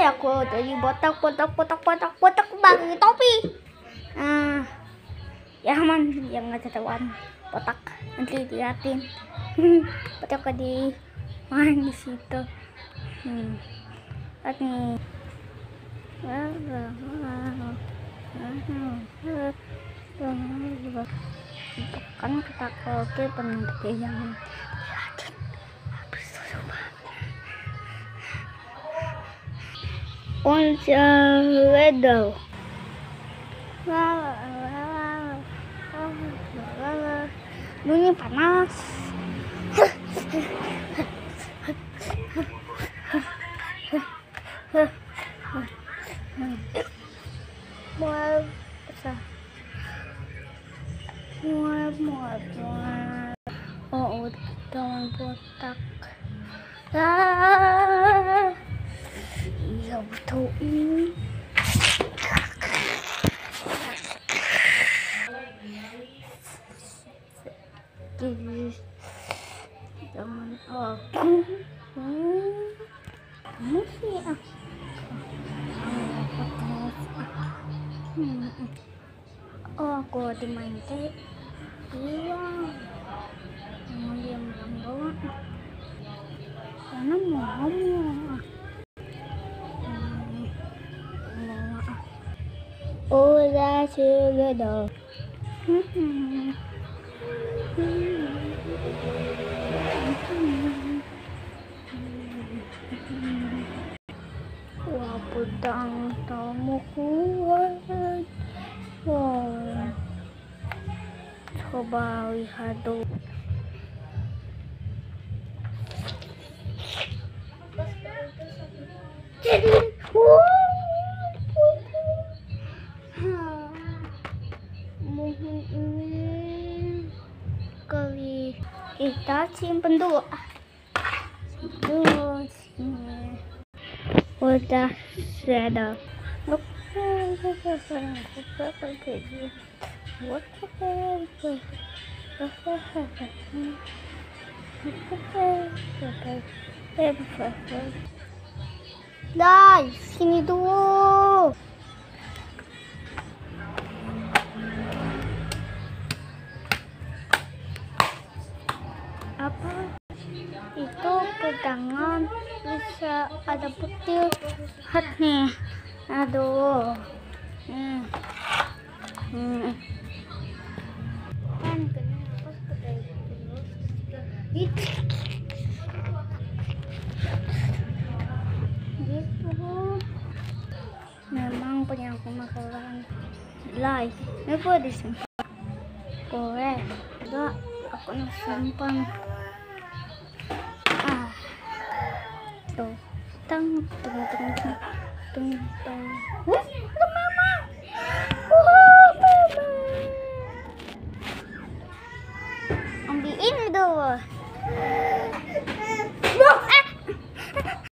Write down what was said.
aku jadi botak bagi topi. Ya aman, jangan ketahuan botak, nanti diliatin. Botak di main di situ. Lihat nih. Kan kata koki peneliti yang diliatin. Habis itu Onceredo. Bunyi panas. Oh, teman botak. Iya betul ini. Jangan aku masih aku dimain teh iya mau diam bawa karena mau udah segede. Wah, pedang tamu kuat. Wow, coba lihat dulu. Jadi, mungkin ini kali kita simpen dulu. Sini. Udah sudah. Dah, sini dulu. Apa? Itu pegangan bisa ada putih. Lihat nih. Aduh. Kan kenapa seperti itu? Gitu. Memang punya aku makanan lain. Ini boleh disimpan. Boleh. Enggak, aku simpan. Tuh. Tang. Ada mama.